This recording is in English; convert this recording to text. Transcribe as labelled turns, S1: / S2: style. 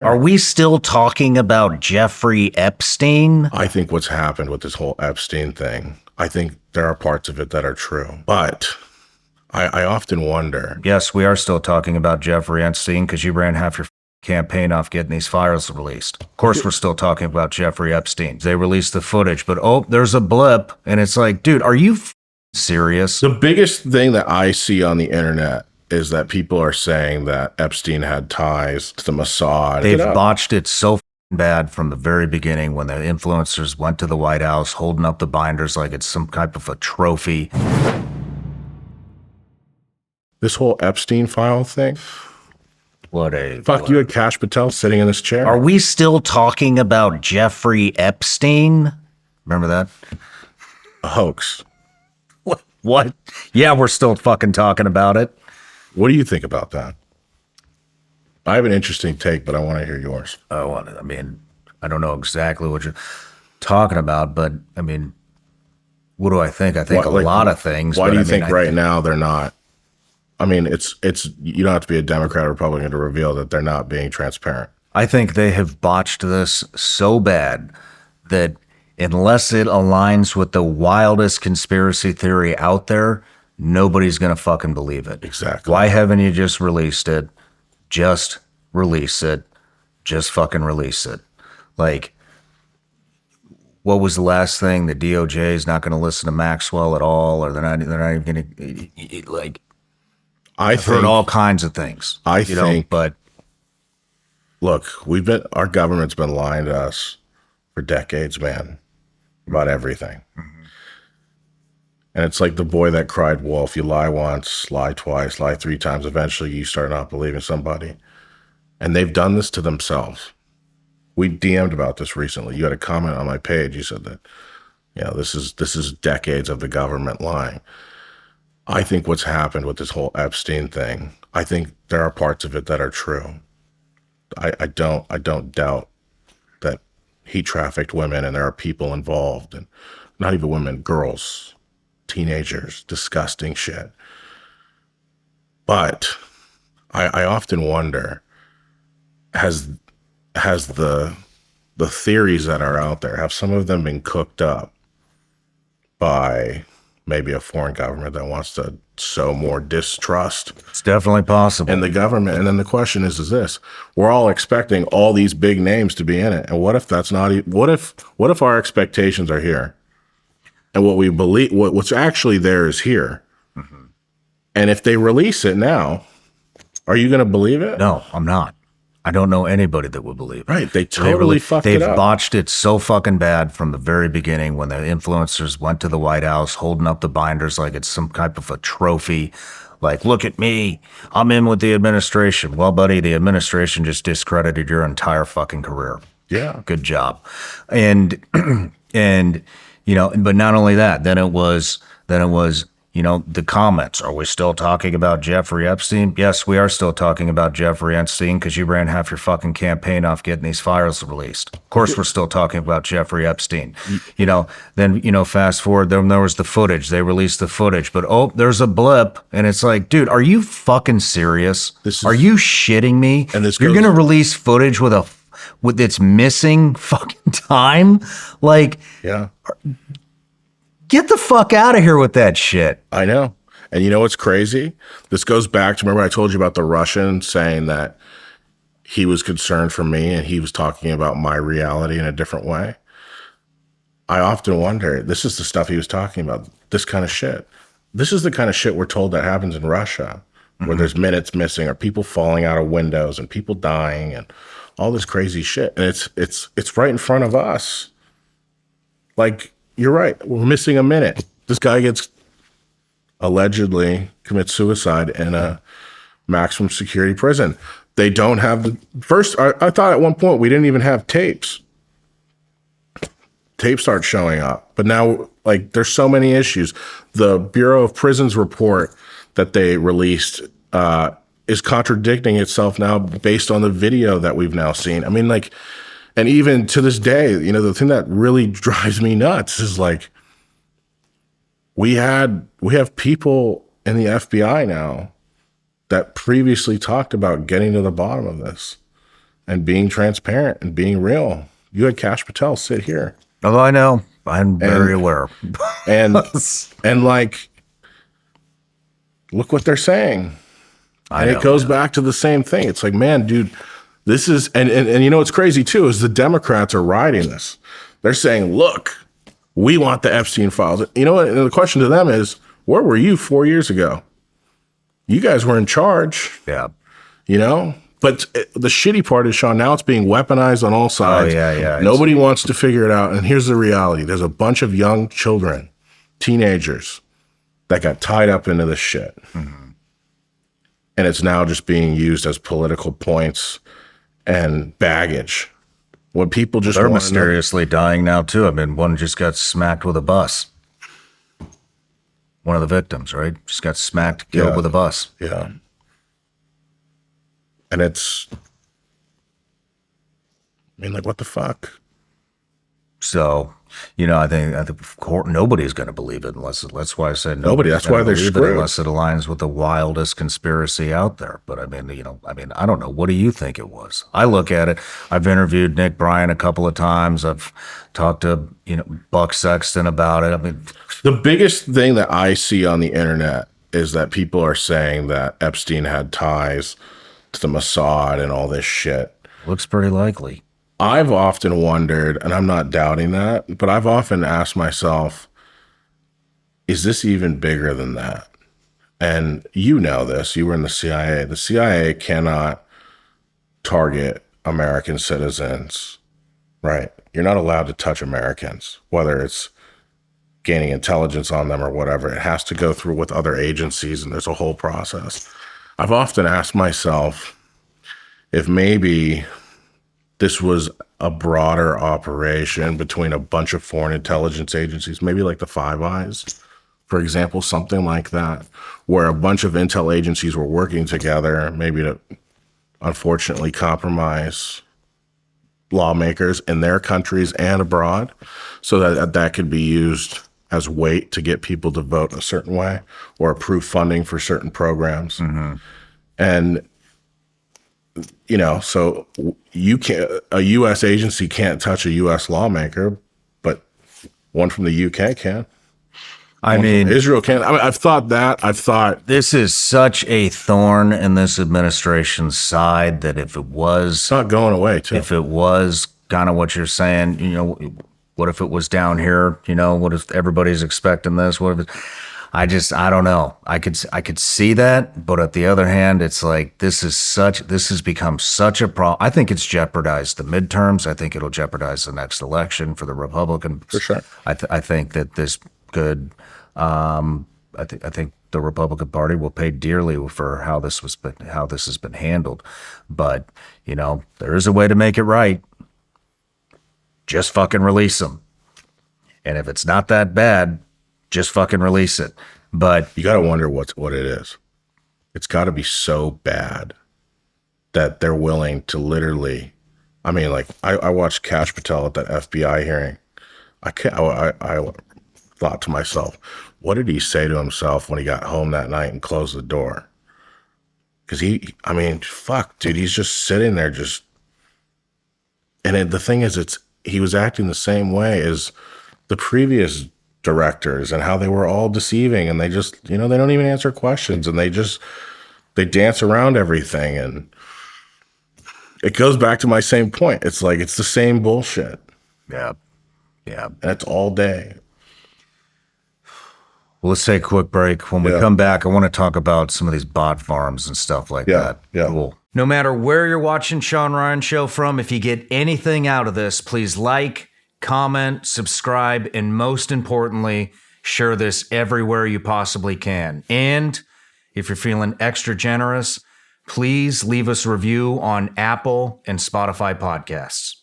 S1: Are we still talking about Jeffrey Epstein?
S2: I think what's happened with this whole Epstein thing, I think there are parts of it that are true. But I often wonder.
S1: Yes, we are still talking about Jeffrey Epstein because you ran half your campaign off getting these files released. Of course, we're still talking about Jeffrey Epstein. They released the footage, but oh, there's a blip. And it's like, dude, are you serious?
S2: The biggest thing that I see on the internet is that people are saying that Epstein had ties to the Mossad.
S1: They've botched it so bad from the very beginning when the influencers went to the White House holding up the binders like it's some type of a trophy.
S2: This whole Epstein file thing.
S1: What a
S2: fuck you had Kash Patel sitting in this chair.
S1: Are we still talking about Jeffrey Epstein? Remember that?
S2: A hoax.
S1: What? Yeah, we're still fucking talking about it.
S2: What do you think about that? I have an interesting take, but I want to hear yours.
S1: I mean, I don't know exactly what you're talking about, but I mean, what do I think? I think a lot of things.
S2: Why do you think right now they're not? I mean, it's you don't have to be a Democrat or Republican to reveal that they're not being transparent.
S1: I think they have botched this so bad that unless it aligns with the wildest conspiracy theory out there, nobody's going to fucking believe it.
S2: Exactly.
S1: Why haven't you just released it? Just release it. Just fucking release it. Like, what was the last thing? The DOJ is not going to listen to Maxwell at all, or they're not even going to, like, I've heard all kinds of things.
S2: I think,
S1: but
S2: look, our government's been lying to us for decades, man, about everything. Mm-hmm. And it's like the boy that cried wolf. You lie once, lie twice, lie three times. Eventually you start not believing somebody. And they've done this to themselves. We DM'd about this recently. You had a comment on my page. You said that, this is decades of the government lying. I think what's happened with this whole Epstein thing, I think there are parts of it that are true. I don't doubt that he trafficked women and there are people involved, and not even women, girls, teenagers, disgusting shit. But I often wonder, has the theories that are out there, have some of them been cooked up by maybe a foreign government that wants to sow more distrust?
S1: It's definitely possible.
S2: In the government. And then the question is this: we're all expecting all these big names to be in it. And what if that's not, what if our expectations are here and what we believe, what's actually there is here? Mm-hmm. And if they release it now, are you going to believe it?
S1: No, I'm not. I don't know anybody that would believe it.
S2: Right. They totally fucked it up.
S1: They've botched it so fucking bad from the very beginning when the influencers went to the White House holding up the binders like it's some type of a trophy. Like, look at me. I'm in with the administration. Well, buddy, the administration just discredited your entire fucking career.
S2: Yeah.
S1: Good job. And but not only that, then it was the comments. Are we still talking about Jeffrey Epstein? Yes, we are still talking about Jeffrey Epstein because you ran half your fucking campaign off getting these files released. Of course, we're still talking about Jeffrey Epstein. Then fast forward, then there was the footage. They released the footage, but oh, there's a blip. And it's like, dude, are you fucking serious? Are you shitting me? And you're going to release footage with its missing fucking time? Like,
S2: yeah.
S1: Get the fuck out of here with that shit.
S2: I know. And you know what's crazy? This goes back to, remember I told you about the Russian saying that he was concerned for me and he was talking about my reality in a different way? I often wonder, this is the stuff he was talking about, this kind of shit. This is the kind of shit we're told that happens in Russia, where there's minutes missing or people falling out of windows and people dying and all this crazy shit. And it's right in front of us. Like, you're right. We're missing a minute. This guy allegedly commits suicide in a maximum security prison. They don't have first, I thought at one point we didn't even have tapes. Tapes start showing up. But now, like, there's so many issues. The Bureau of Prisons report that they released is contradicting itself now based on the video that we've now seen. I mean, like, and even to this day, the thing that really drives me nuts is like, we have people in the FBI now that previously talked about getting to the bottom of this. and being transparent and being real. You had Kash Patel sit here.
S1: Oh, I know. I'm very aware.
S2: And like, look what they're saying. And it goes back to the same thing. It's like, man, dude, this is, and you know what's crazy too is the Democrats are riding this. They're saying, look, we want the Epstein files. You know what? And the question to them is, where were you 4 years ago? You guys were in charge.
S1: Yeah.
S2: You know? But the shitty part is, Shawn, now it's being weaponized on all sides.
S1: Oh, yeah.
S2: Nobody wants to figure it out. And here's the reality. There's a bunch of young children, teenagers, that got tied up into this shit. Mm-hmm. And it's now just being used as political points and baggage. When people just
S1: they're mysteriously dying now too. I mean, one just got smacked with a bus. One of the victims, right? Just got smacked, killed with a bus.
S2: Yeah. And it's, I mean, like, what the fuck?
S1: So, you know, I think nobody's going to believe it unless, that's why I said
S2: nobody. That's why they're screwed.
S1: Unless it aligns with the wildest conspiracy out there. But I mean, you know, I don't know. What do you think it was? I look at it. I've interviewed Nick Bryan a couple of times. I've talked to, you know, Buck Sexton about it. I mean,
S2: the biggest thing that I see on the internet is that people are saying that Epstein had ties to the Mossad and all this shit.
S1: Looks pretty likely.
S2: I've often wondered, and I'm not doubting that, but I've often asked myself, is this even bigger than that? And you know this, you were in the CIA. The CIA cannot target American citizens, right? You're not allowed to touch Americans, whether it's gaining intelligence on them or whatever. It has to go through with other agencies, and there's a whole process. I've often asked myself if maybe this was a broader operation between a bunch of foreign intelligence agencies, maybe like the Five Eyes, for example, something like that, where a bunch of intel agencies were working together, maybe to unfortunately compromise lawmakers in their countries and abroad, so that could be used as weight to get people to vote a certain way or approve funding for certain programs. Mm-hmm. And you know, so a U.S. agency can't touch a U.S. lawmaker, but one from the U.K. can.
S1: I mean,
S2: Israel can. I mean, I've thought
S1: this is such a thorn in this administration's side that if it was,
S2: it's not going away. Too.
S1: If it was kind of what you're saying, you know, what if it was down here? You know, what if everybody's expecting this? What if I don't know. I could see that, but at the other hand, it's like this has become such a problem. I think it's jeopardized the midterms. I think it'll jeopardize the next election for the Republicans.
S2: For sure.
S1: I think that this could. I think the Republican Party will pay dearly for how this has been handled. But you know, there is a way to make it right. Just fucking release them, and if it's not that bad, just fucking release it. But
S2: you got to wonder what it is. It's got to be so bad that they're willing to literally. I mean, like I watched Kash Patel at that FBI hearing. I thought to myself, what did he say to himself when he got home that night and closed the door? Because I mean, fuck, dude, he's just sitting there, and the thing is, he was acting the same way as the previous directors and how they were all deceiving, and they just, you know, they don't even answer questions, and they dance around everything, and it goes back to my same point. It's like it's the same bullshit.
S1: Yeah.
S2: And it's all day.
S1: Well, let's take a quick break. When we come back, I want to talk about some of these bot farms and stuff like that.
S2: Yeah.
S1: Cool. No matter where you're watching Shawn Ryan Show from, if you get anything out of this, please like, comment, subscribe, and most importantly, share this everywhere you possibly can. And if you're feeling extra generous, please leave us a review on Apple and Spotify podcasts.